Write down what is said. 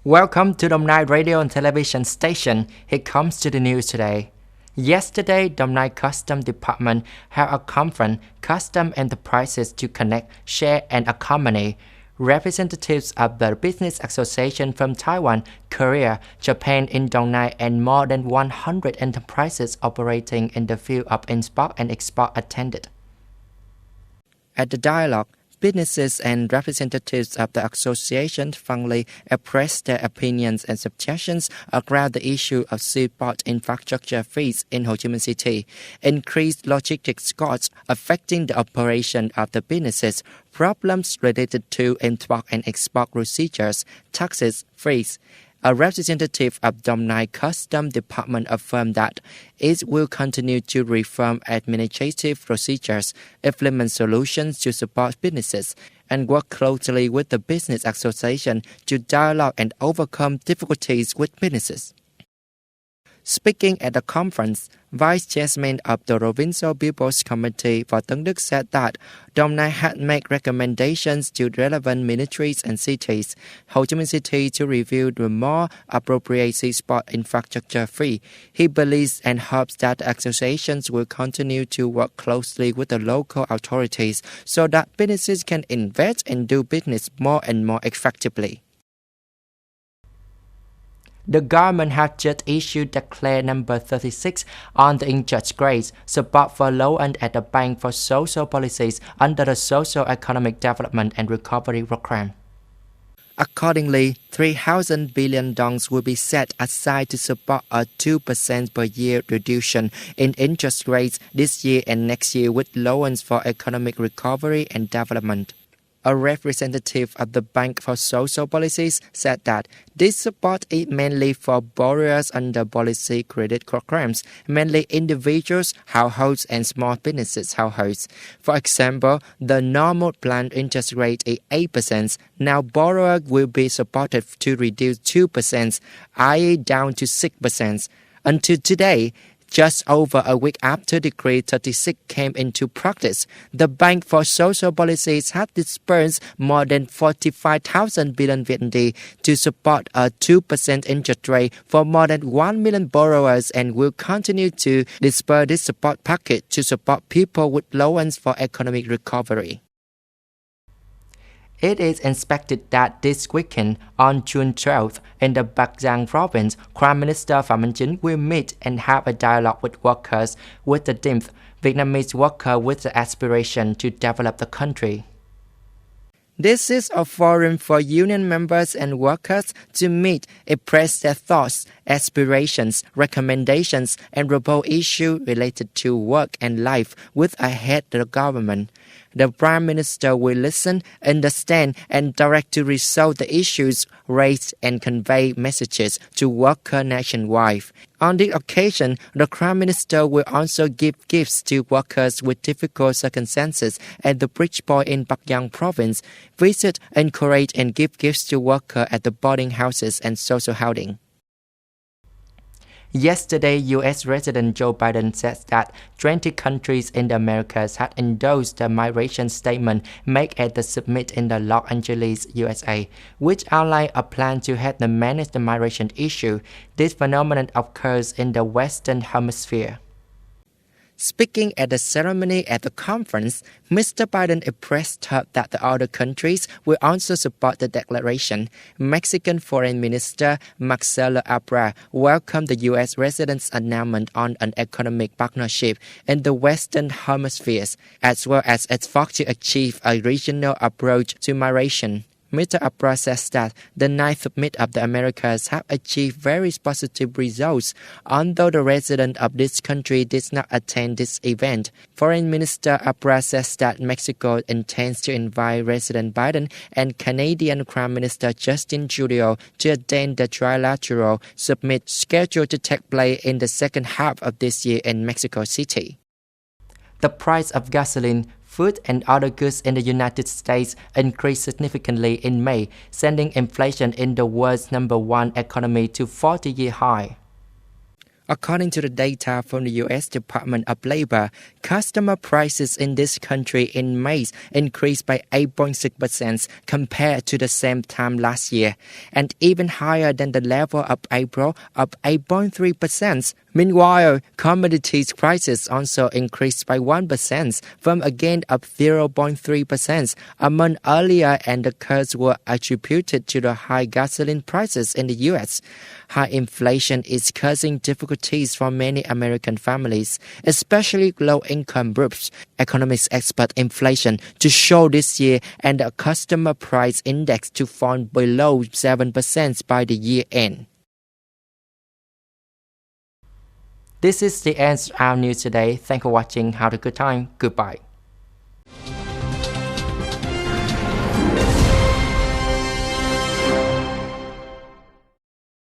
Welcome to Đồng Nai Radio and Television Station. Here comes to the news today. Yesterday, Đồng Nai Custom Department held a conference, Custom Enterprises to Connect, Share and Accompany. Representatives of the Business Association from Taiwan, Korea, Japan in Đồng Nai and more than 100 enterprises operating in the field of import and export attended. At the dialogue, businesses and representatives of the association frankly expressed their opinions and suggestions around the issue of seaport infrastructure fees in Ho Chi Minh City, increased logistics costs affecting the operation of the businesses, problems related to import and export procedures, taxes, fees. A representative of Đồng Nai Custom Department affirmed that it will continue to reform administrative procedures, implement solutions to support businesses, and work closely with the Business Association to dialogue and overcome difficulties with businesses. Speaking at the conference, Vice Chairman of the Provincial People's Committee for Tân Đức said that Đồng Nai had made recommendations to relevant ministries and cities, Ho Chi Minh City to review the more appropriate seaport infrastructure fee. He believes and hopes that the associations will continue to work closely with the local authorities so that businesses can invest and do business more and more effectively. The government has just issued Decree number 36 on the interest rates, support for loan at the Bank for Social Policies under the Social Economic Development and Recovery Program. Accordingly, 3,000 billion dongs will be set aside to support a 2% per year reduction in interest rates this year and next year with loans for economic recovery and development. A representative of the Bank for Social Policies said that this support is mainly for borrowers under policy credit programs, mainly individuals, households, and small businesses households. For example, the normal planned interest rate is 8%. Now borrowers will be supported to reduce 2%, i.e. down to 6%. Until today, just over a week after Decree 36 came into practice, the Bank for Social Policies had disbursed more than 45,000 billion VND to support a 2% interest rate for more than 1 million borrowers and will continue to disburse this support package to support people with loans for economic recovery. It is expected that this weekend, on June 12th, in the Bắc Giang province, Prime Minister Phạm Minh Chính will meet and have a dialogue with workers with the DIMF, Vietnamese worker with the aspiration to develop the country. This is a forum for union members and workers to meet, express their thoughts, aspirations, recommendations, and propose issues related to work and life with a head of the government. The Prime Minister will listen, understand, and direct to resolve the issues raised and convey messages to workers nationwide. On this occasion, the Prime Minister will also give gifts to workers with difficult circumstances at the Bridge Point in Bắc Giang province, visit, encourage, and give gifts to workers at the boarding houses and social housing. Yesterday, U.S. President Joe Biden said that 20 countries in the Americas had endorsed the migration statement made at the summit in the Los Angeles, USA, which outlined a plan to help manage the migration issue. This phenomenon occurs in the Western Hemisphere. Speaking at the ceremony at the conference, Mr. Biden expressed hope that the other countries will also support the declaration. Mexican Foreign Minister Marcelo Ebrard welcomed the U.S. president's announcement on an economic partnership in the Western Hemisphere, as well as its effort to achieve a regional approach to migration. Mr. Ebrard says that the ninth summit of the Americas have achieved very positive results, although the resident of this country did not attend this event. Foreign Minister Ebrard says that Mexico intends to invite President Biden and Canadian Prime Minister Justin Trudeau to attend the trilateral summit scheduled to take place in the second half of this year in Mexico City. The price of gasoline, food and other goods in the United States increased significantly in May, sending inflation in the world's number one economy to 40-year high. According to the data from the U.S. Department of Labor, customer prices in this country in May increased by 8.6% compared to the same time last year, and even higher than the level of April of 8.3%. Meanwhile, commodities prices also increased by 1% from a gain of 0.3% a month earlier, and the cuts were attributed to the high gasoline prices in the U.S. High inflation is causing difficulties for many American families, especially low-income groups. Economics expect inflation to show this year and the customer price index to fall below 7% by the year end. This is the end of our news today. Thanks for watching. Have a good time. Goodbye.